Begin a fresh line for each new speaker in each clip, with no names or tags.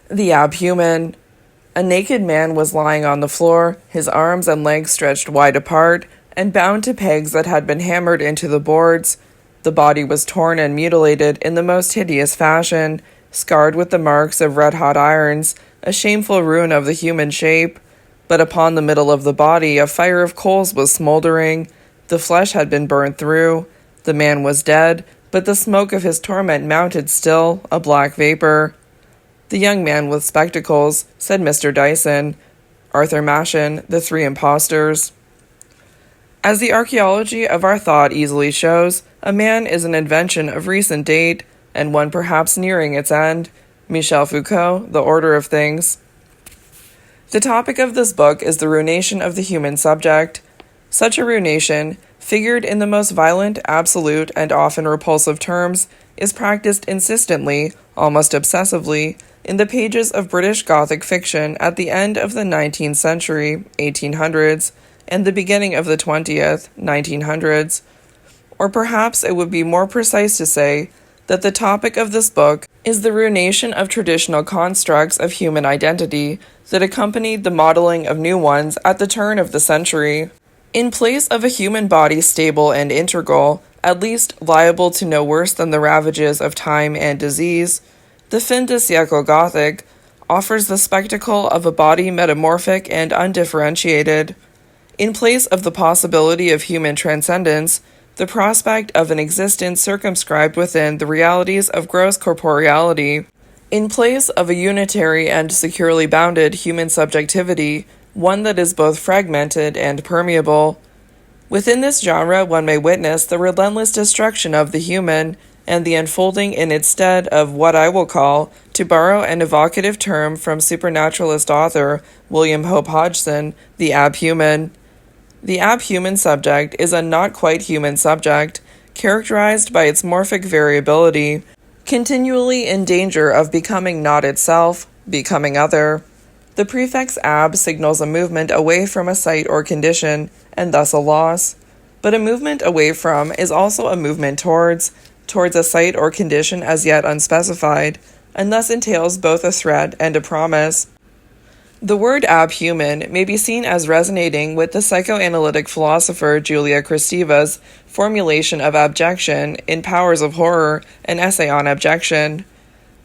The abhuman. A naked man was lying on the floor, his arms and legs stretched wide apart, and bound to pegs that had been hammered into the boards. The body was torn and mutilated in the most hideous fashion, scarred with the marks of red-hot irons, a shameful ruin of the human shape. But upon the middle of the body a fire of coals was smoldering. The flesh had been burned through. The man was dead, but the smoke of his torment mounted still, a black vapor. "The young man with spectacles," said Mr. Dyson. Arthur Machen, The Three Impostors. As the archaeology of our thought easily shows, a man is an invention of recent date, and one perhaps nearing its end. Michel Foucault, The Order of Things. The topic of this book is the ruination of the human subject. Such a ruination, figured in the most violent, absolute, and often repulsive terms, is practiced insistently, almost obsessively, in the pages of British Gothic fiction at the end of the 19th century, 1800s, and the beginning of the 20th, 1900s. Or perhaps it would be more precise to say that the topic of this book is the ruination of traditional constructs of human identity that accompanied the modeling of new ones at the turn of the century. In place of a human body stable and integral, at least liable to no worse than the ravages of time and disease, the fin de siècle Gothic offers the spectacle of a body metamorphic and undifferentiated. In place of the possibility of human transcendence, the prospect of an existence circumscribed within the realities of gross corporeality. In place of a unitary and securely bounded human subjectivity, one that is both fragmented and permeable. Within this genre one may witness the relentless destruction of the human, and the unfolding in its stead of what I will call, to borrow an evocative term from supernaturalist author William Hope Hodgson, the abhuman. The abhuman subject is a not quite human subject, characterized by its morphic variability, continually in danger of becoming not itself, becoming other. The prefix ab signals a movement away from a site or condition, and thus a loss. But a movement away from is also a movement towards a site or condition as yet unspecified, and thus entails both a threat and a promise. The word abhuman may be seen as resonating with the psychoanalytic philosopher Julia Kristeva's formulation of abjection in Powers of Horror, an essay on abjection.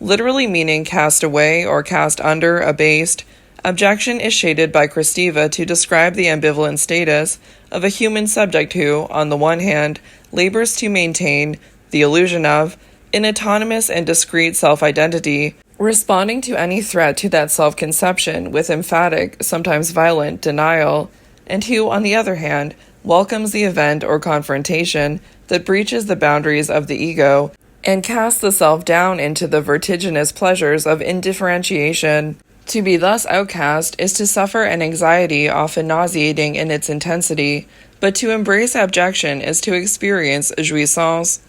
Literally meaning cast away or cast under, abased, abjection is shaded by Kristeva to describe the ambivalent status of a human subject who, on the one hand, labors to maintain the illusion of an autonomous and discrete self-identity, responding to any threat to that self-conception with emphatic, sometimes violent, denial, and who, on the other hand, welcomes the event or confrontation that breaches the boundaries of the ego and casts the self down into the vertiginous pleasures of indifferentiation. To be thus outcast is to suffer an anxiety often nauseating in its intensity, but to embrace abjection is to experience jouissance.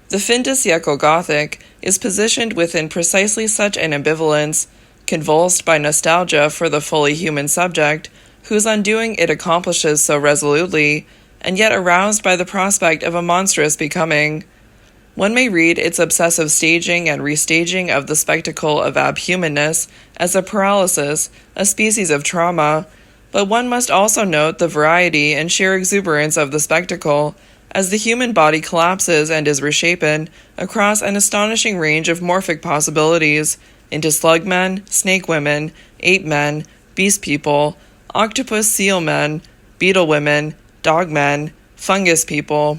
The fin de siècle Gothic is positioned within precisely such an ambivalence, convulsed by nostalgia for the fully human subject, whose undoing it accomplishes so resolutely, and yet aroused by the prospect of a monstrous becoming. One may read its obsessive staging and restaging of the spectacle of abhumanness as a paralysis, a species of trauma, but one must also note the variety and sheer exuberance of the spectacle, as the human body collapses and is reshapen across an astonishing range of morphic possibilities into slug men, snake women, ape men, beast people, octopus seal men, beetle women, dog men, fungus people.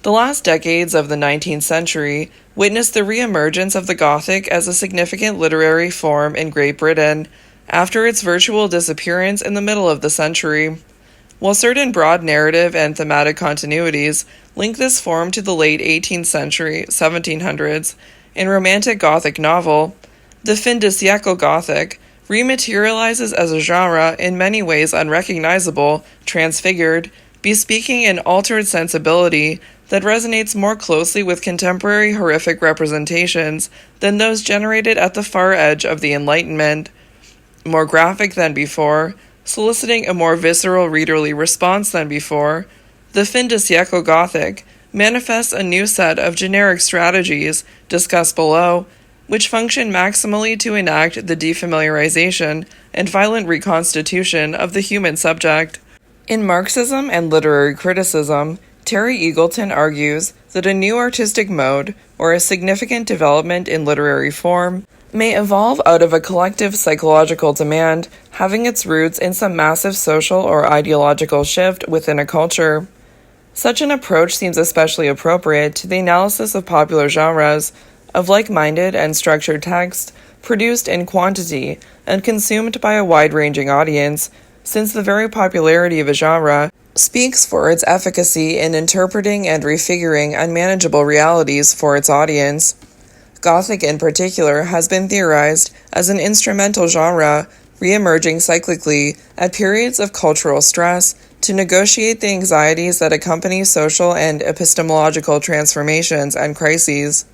The last decades of the 19th century witnessed the re-emergence of the Gothic as a significant literary form in Great Britain, after its virtual disappearance in the middle of the century. While certain broad narrative and thematic continuities link this form to the late 18th century, 1700s, in Romantic Gothic novel, the fin de siècle Gothic rematerializes as a genre in many ways unrecognizable, transfigured, bespeaking an altered sensibility that resonates more closely with contemporary horrific representations than those generated at the far edge of the Enlightenment. More graphic than before, soliciting a more visceral readerly response than before, the fin de siècle Gothic manifests a new set of generic strategies, discussed below, which function maximally to enact the defamiliarization and violent reconstitution of the human subject. In Marxism and Literary Criticism, Terry Eagleton argues that a new artistic mode, or a significant development in literary form, may evolve out of a collective psychological demand having its roots in some massive social or ideological shift within a culture. Such an approach seems especially appropriate to the analysis of popular genres, of like-minded and structured text produced in quantity and consumed by a wide-ranging audience, since the very popularity of a genre speaks for its efficacy in interpreting and refiguring unmanageable realities for its audience. Gothic in particular has been theorized as an instrumental genre, re-emerging cyclically at periods of cultural stress to negotiate the anxieties that accompany social and epistemological transformations and crises.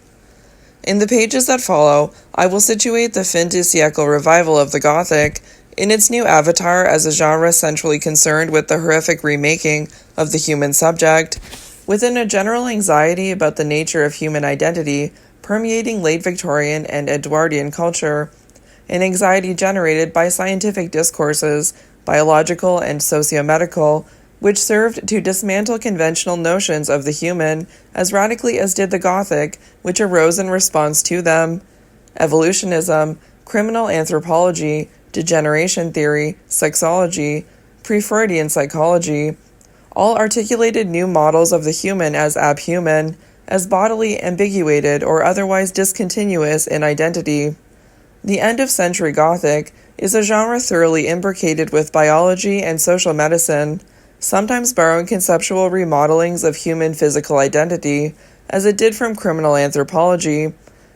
In the pages that follow, I will situate the fin de siècle revival of the Gothic in its new avatar as a genre centrally concerned with the horrific remaking of the human subject, within a general anxiety about the nature of human identity permeating late Victorian and Edwardian culture, an anxiety generated by scientific discourses, biological and socio-medical, which served to dismantle conventional notions of the human as radically as did the Gothic, which arose in response to them. Evolutionism, criminal anthropology, degeneration theory, sexology, pre-Freudian psychology, all articulated new models of the human as abhuman, as bodily ambiguated or otherwise discontinuous in identity. The end-of-century Gothic is a genre thoroughly imbricated with biology and social medicine, sometimes borrowing conceptual remodelings of human physical identity, as it did from criminal anthropology,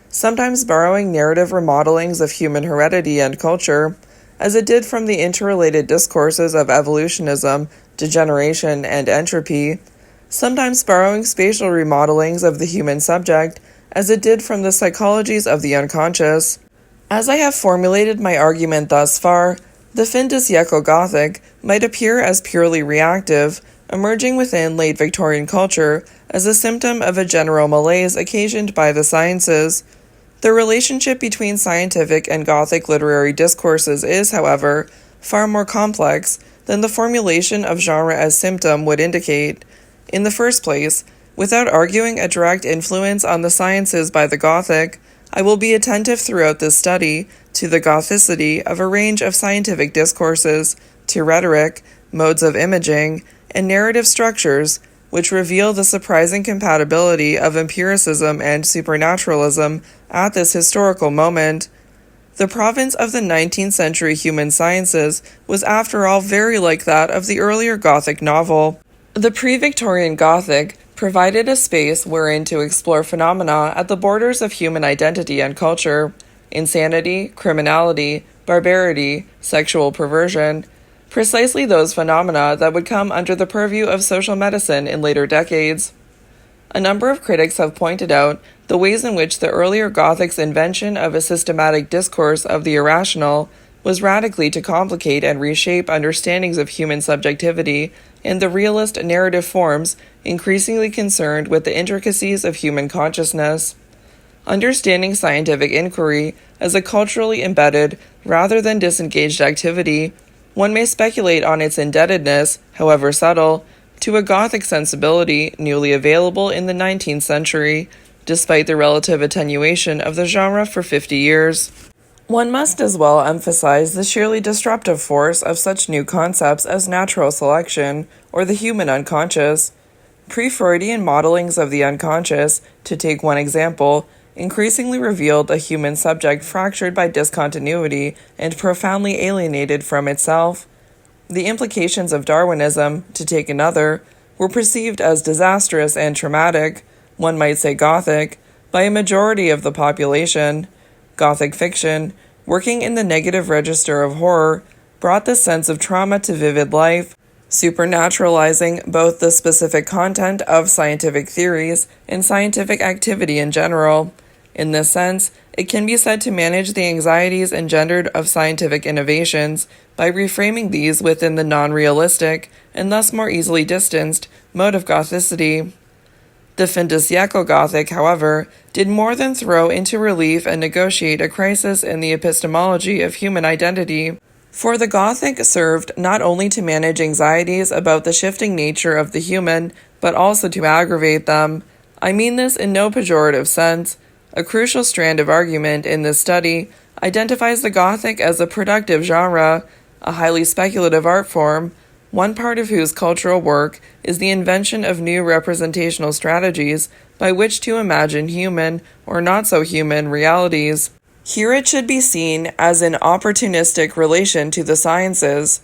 sometimes borrowing narrative remodelings of human heredity and culture, as it did from the interrelated discourses of evolutionism, degeneration, and entropy, sometimes borrowing spatial remodelings of the human subject, as it did from the psychologies of the unconscious. As I have formulated my argument thus far, the fin de siècle Gothic might appear as purely reactive, emerging within late Victorian culture as a symptom of a general malaise occasioned by the sciences. The relationship between scientific and Gothic literary discourses is, however, far more complex than the formulation of genre as symptom would indicate. In the first place, without arguing a direct influence on the sciences by the Gothic, I will be attentive throughout this study to the Gothicity of a range of scientific discourses, to rhetoric, modes of imaging, and narrative structures, which reveal the surprising compatibility of empiricism and supernaturalism at this historical moment. The province of the 19th century human sciences was after all very like that of the earlier Gothic novel. The pre-Victorian Gothic provided a space wherein to explore phenomena at the borders of human identity and culture: insanity, criminality, barbarity, sexual perversion, precisely those phenomena that would come under the purview of social medicine in later decades. A number of critics have pointed out the ways in which the earlier Gothic's invention of a systematic discourse of the irrational was radically to complicate and reshape understandings of human subjectivity in the realist narrative forms increasingly concerned with the intricacies of human consciousness. Understanding scientific inquiry as a culturally embedded rather than disengaged activity, one may speculate on its indebtedness, however subtle, to a Gothic sensibility newly available in the 19th century, despite the relative attenuation of the genre for 50 years. One must as well emphasize the sheerly disruptive force of such new concepts as natural selection, or the human unconscious. Pre-Freudian modelings of the unconscious, to take one example, increasingly revealed a human subject fractured by discontinuity and profoundly alienated from itself. The implications of Darwinism, to take another, were perceived as disastrous and traumatic, one might say Gothic, by a majority of the population. Gothic fiction, working in the negative register of horror, brought this sense of trauma to vivid life, supernaturalizing both the specific content of scientific theories and scientific activity in general. In this sense, it can be said to manage the anxieties engendered of scientific innovations by reframing these within the non-realistic, and thus more easily distanced, mode of Gothicity. The fin de siècle Gothic, however, did more than throw into relief and negotiate a crisis in the epistemology of human identity. For the Gothic served not only to manage anxieties about the shifting nature of the human, but also to aggravate them. I mean this in no pejorative sense. A crucial strand of argument in this study identifies the Gothic as a productive genre, a highly speculative art form, one part of whose cultural work is the invention of new representational strategies by which to imagine human, or not-so-human, realities. Here it should be seen as an opportunistic relation to the sciences.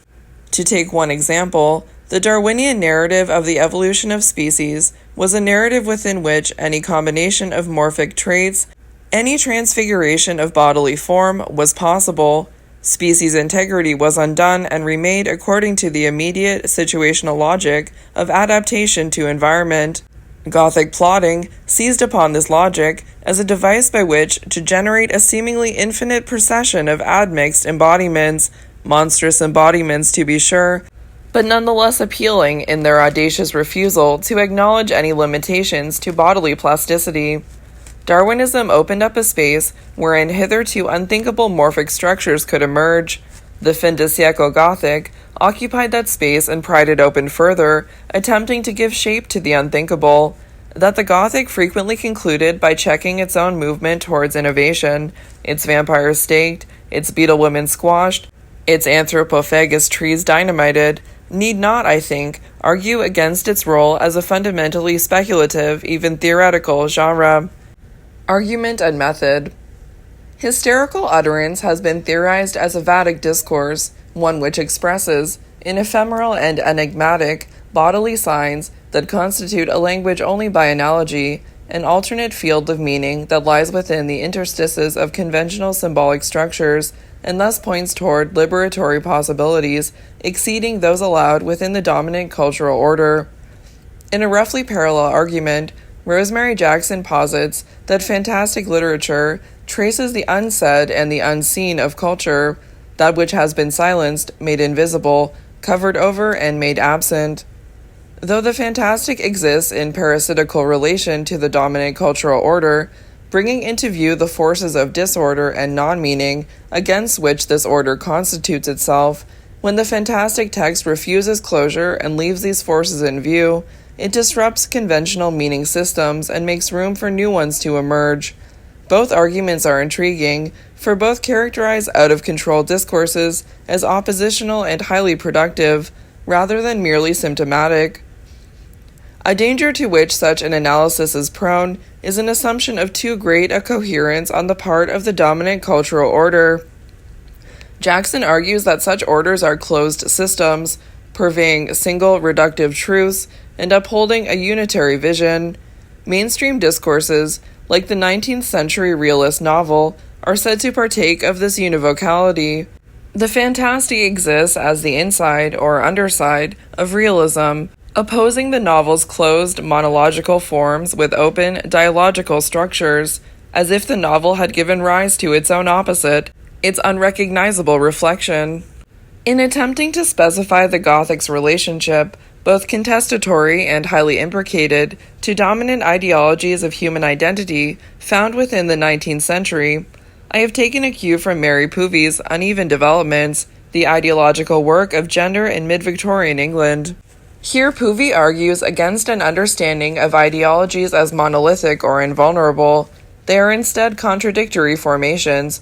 To take one example, the Darwinian narrative of the evolution of species was a narrative within which any combination of morphic traits, any transfiguration of bodily form was possible. Species integrity was undone and remade according to the immediate situational logic of adaptation to environment. Gothic plotting seized upon this logic as a device by which to generate a seemingly infinite procession of admixed embodiments, monstrous embodiments to be sure, but nonetheless appealing in their audacious refusal to acknowledge any limitations to bodily plasticity. Darwinism opened up a space wherein hitherto unthinkable morphic structures could emerge. The fin de siècle Gothic occupied that space and pried it open further, attempting to give shape to the unthinkable. That the Gothic frequently concluded by checking its own movement towards innovation, its vampires staked, its beetle women squashed, its anthropophagous trees dynamited, need not, I think, argue against its role as a fundamentally speculative, even theoretical genre. Argument and method. Hysterical utterance has been theorized as a Vedic discourse, one which expresses, in ephemeral and enigmatic, bodily signs that constitute a language only by analogy, an alternate field of meaning that lies within the interstices of conventional symbolic structures, and thus points toward liberatory possibilities exceeding those allowed within the dominant cultural order. In a roughly parallel argument, Rosemary Jackson posits that fantastic literature traces the unsaid and the unseen of culture, that which has been silenced, made invisible, covered over, and made absent. Though the fantastic exists in parasitical relation to the dominant cultural order, bringing into view the forces of disorder and non-meaning against which this order constitutes itself, when the fantastic text refuses closure and leaves these forces in view, it disrupts conventional meaning systems and makes room for new ones to emerge. Both arguments are intriguing, for both characterize out-of-control discourses as oppositional and highly productive, rather than merely symptomatic. A danger to which such an analysis is prone is an assumption of too great a coherence on the part of the dominant cultural order. Jackson argues that such orders are closed systems, purveying single reductive truths and upholding a unitary vision. Mainstream discourses, like the 19th century realist novel, are said to partake of this univocality. The fantastic exists as the inside or underside of realism, opposing the novel's closed monological forms with open dialogical structures, as if the novel had given rise to its own opposite, its unrecognizable reflection. In attempting to specify the Gothic's relationship, both contestatory and highly imbricated, to dominant ideologies of human identity found within the 19th century, I have taken a cue from Mary Puvy's Uneven Developments, the ideological work of gender in mid-Victorian England. Here Puvy argues against an understanding of ideologies as monolithic or invulnerable. They are instead contradictory formations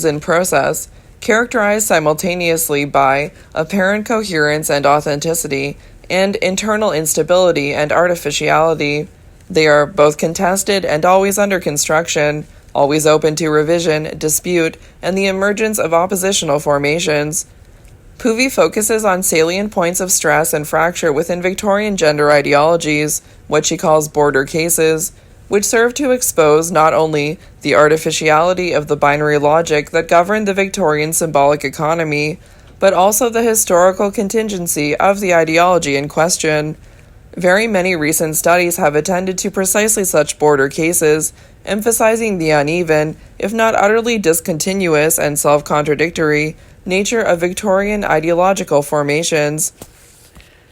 in process, characterized simultaneously by apparent coherence and authenticity, and internal instability and artificiality. They are both contested and always under construction, always open to revision, dispute, and the emergence of oppositional formations. Puvy focuses on salient points of stress and fracture within Victorian gender ideologies, what she calls border cases, which serve to expose not only the artificiality of the binary logic that governed the Victorian symbolic economy, but also the historical contingency of the ideology in question. Very many recent studies have attended to precisely such border cases, emphasizing the uneven, if not utterly discontinuous and self-contradictory, nature of Victorian ideological formations.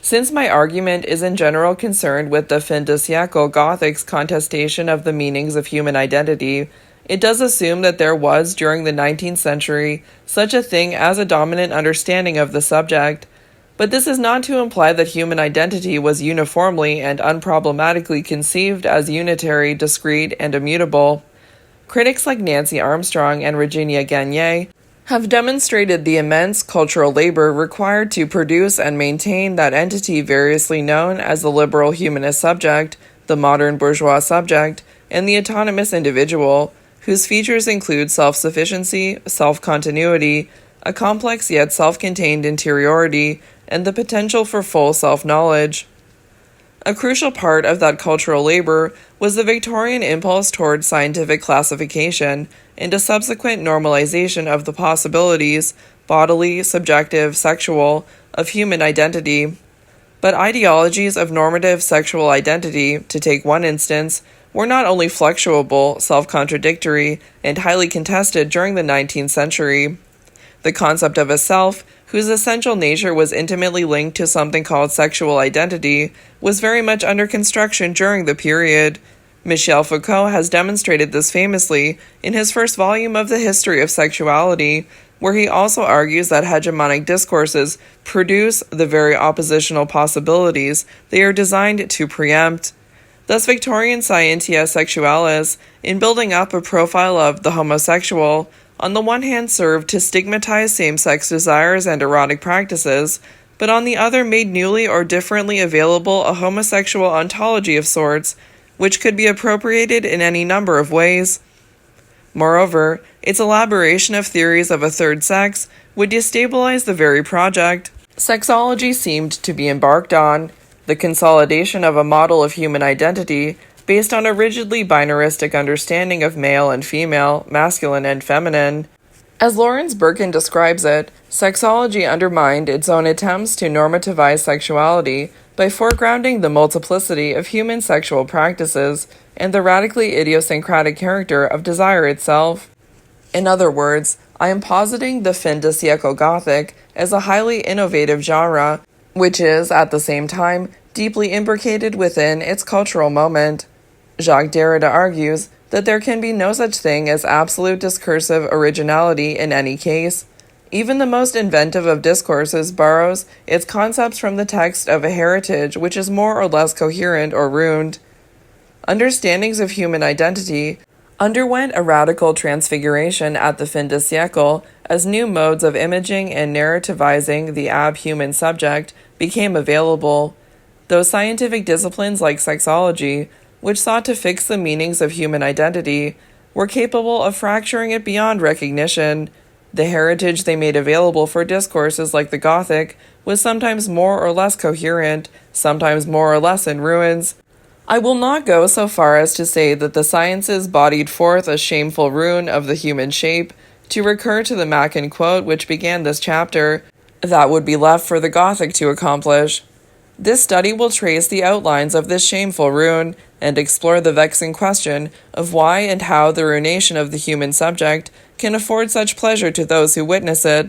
Since my argument is in general concerned with the fin de siècle Gothic's contestation of the meanings of human identity, it does assume that there was, during the 19th century, such a thing as a dominant understanding of the subject. But this is not to imply that human identity was uniformly and unproblematically conceived as unitary, discrete, and immutable. Critics like Nancy Armstrong and Virginia Gagne have demonstrated the immense cultural labor required to produce and maintain that entity variously known as the liberal humanist subject, the modern bourgeois subject, and the autonomous individual, whose features include self-sufficiency, self-continuity, a complex yet self-contained interiority, and the potential for full self-knowledge. A crucial part of that cultural labor was the Victorian impulse toward scientific classification and a subsequent normalization of the possibilities, bodily, subjective, sexual, of human identity. But ideologies of normative sexual identity, to take one instance, were not only fluctuable, self-contradictory, and highly contested during the 19th century. The concept of a self, whose essential nature was intimately linked to something called sexual identity, was very much under construction during the period. Michel Foucault has demonstrated this famously in his first volume of the History of Sexuality, where he also argues that hegemonic discourses produce the very oppositional possibilities they are designed to preempt. Thus, Victorian scientia sexualis, in building up a profile of the homosexual, on the one hand served to stigmatize same-sex desires and erotic practices, but on the other made newly or differently available a homosexual ontology of sorts, which could be appropriated in any number of ways. Moreover, its elaboration of theories of a third sex would destabilize the very project sexology seemed to be embarked on, the consolidation of a model of human identity based on a rigidly binaristic understanding of male and female, masculine and feminine. As Lawrence Birkin describes it, sexology undermined its own attempts to normativize sexuality by foregrounding the multiplicity of human sexual practices and the radically idiosyncratic character of desire itself. In other words, I am positing the fin de siècle Gothic as a highly innovative genre, which is, at the same time, deeply imbricated within its cultural moment. Jacques Derrida argues that there can be no such thing as absolute discursive originality in any case. Even the most inventive of discourses borrows its concepts from the text of a heritage which is more or less coherent or ruined. Understandings of human identity underwent a radical transfiguration at the fin de siècle as new modes of imaging and narrativizing the ab-human subject became available. Those scientific disciplines like sexology, which sought to fix the meanings of human identity, were capable of fracturing it beyond recognition. The heritage they made available for discourses like the Gothic was sometimes more or less coherent, sometimes more or less in ruins. I will not go so far as to say that the sciences bodied forth a shameful ruin of the human shape. To recur to the Mackin quote which began this chapter, that would be left for the Gothic to accomplish. This study will trace the outlines of this shameful ruin and explore the vexing question of why and how the ruination of the human subject can afford such pleasure to those who witness it.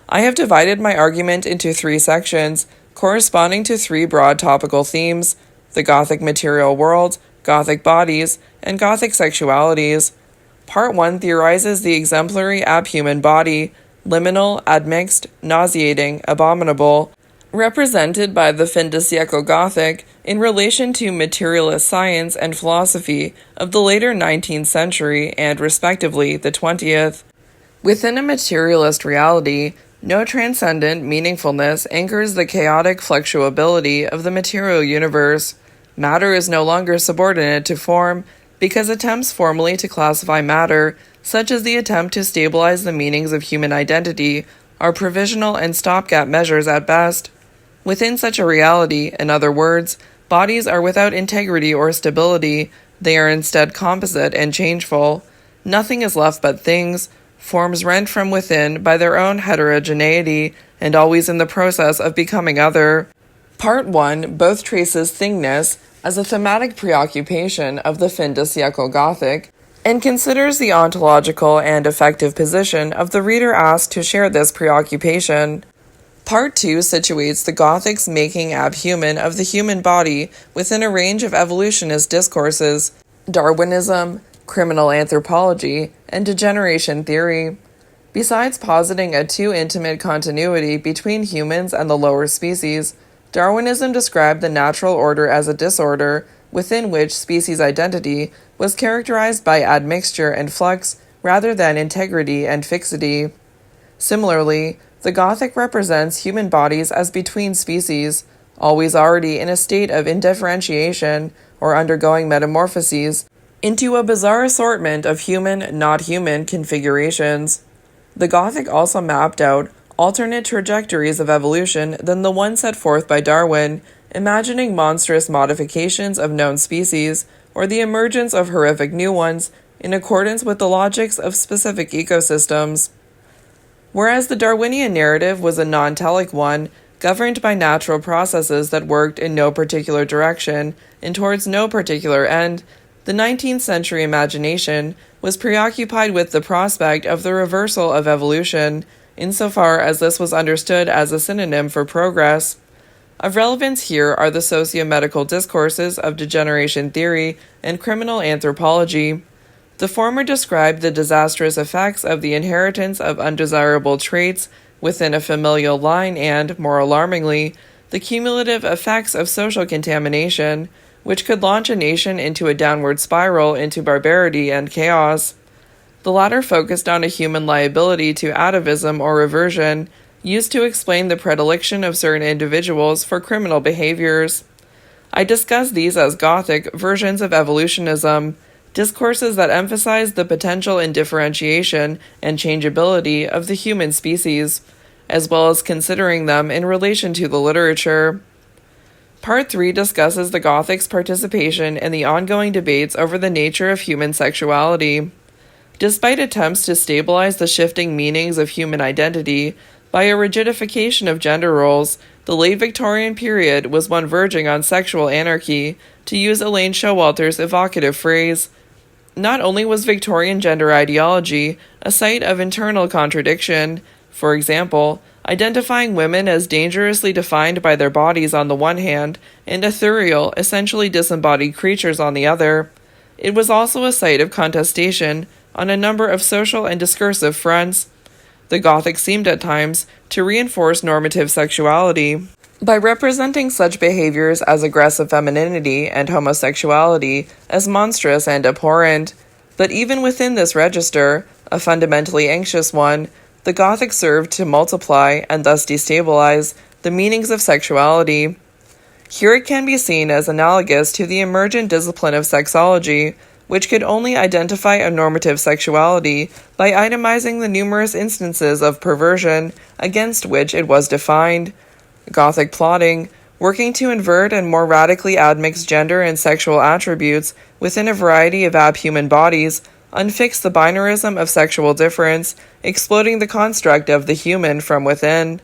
I have divided my argument into 3 sections, corresponding to 3 broad topical themes: the Gothic material world, Gothic bodies, and Gothic sexualities. Part 1 theorizes the exemplary abhuman body, liminal, admixed, nauseating, abominable, represented by the fin de siècle Gothic in relation to materialist science and philosophy of the later 19th century and, respectively, the 20th. Within a materialist reality, no transcendent meaningfulness anchors the chaotic fluctuability of the material universe. Matter is no longer subordinate to form, because attempts formally to classify matter, such as the attempt to stabilize the meanings of human identity, are provisional and stopgap measures at best. Within such a reality, in other words, bodies are without integrity or stability, they are instead composite and changeful. Nothing is left but things, forms rent from within by their own heterogeneity and always in the process of becoming other. Part 1 both traces thingness as a thematic preoccupation of the fin de siècle Gothic and considers the ontological and affective position of the reader asked to share this preoccupation. Part 2 situates the Gothics' making abhuman of the human body within a range of evolutionist discourses: Darwinism, criminal anthropology, and degeneration theory. Besides positing a too intimate continuity between humans and the lower species, Darwinism described the natural order as a disorder within which species identity was characterized by admixture and flux rather than integrity and fixity. Similarly, the Gothic represents human bodies as between species, always already in a state of indifferentiation or undergoing metamorphoses, into a bizarre assortment of human, not human configurations. The Gothic also mapped out alternate trajectories of evolution than the one set forth by Darwin, imagining monstrous modifications of known species or the emergence of horrific new ones in accordance with the logics of specific ecosystems. Whereas the Darwinian narrative was a non-telic one, governed by natural processes that worked in no particular direction and towards no particular end, the 19th century imagination was preoccupied with the prospect of the reversal of evolution, insofar as this was understood as a synonym for progress. Of relevance here are the socio-medical discourses of degeneration theory and criminal anthropology. The former described the disastrous effects of the inheritance of undesirable traits within a familial line and, more alarmingly, the cumulative effects of social contamination, which could launch a nation into a downward spiral into barbarity and chaos. The latter focused on a human liability to atavism or reversion, used to explain the predilection of certain individuals for criminal behaviors. I discuss these as Gothic versions of evolutionism, discourses that emphasize the potential indifferentiation and changeability of the human species, as well as considering them in relation to the literature. Part 3 discusses the Gothics' participation in the ongoing debates over the nature of human sexuality. Despite attempts to stabilize the shifting meanings of human identity by a rigidification of gender roles, the late Victorian period was one verging on sexual anarchy, to use Elaine Showalter's evocative phrase. Not only was Victorian gender ideology a site of internal contradiction, for example, identifying women as dangerously defined by their bodies on the one hand, and ethereal, essentially disembodied creatures on the other, it was also a site of contestation on a number of social and discursive fronts. The Gothic seemed at times to reinforce normative sexuality by representing such behaviors as aggressive femininity and homosexuality as monstrous and abhorrent. But even within this register, a fundamentally anxious one, the Gothic served to multiply and thus destabilize the meanings of sexuality. Here it can be seen as analogous to the emergent discipline of sexology, which could only identify a normative sexuality by itemizing the numerous instances of perversion against which it was defined. Gothic plotting, working to invert and more radically admix gender and sexual attributes within a variety of abhuman bodies, unfixed the binarism of sexual difference, exploding the construct of the human from within.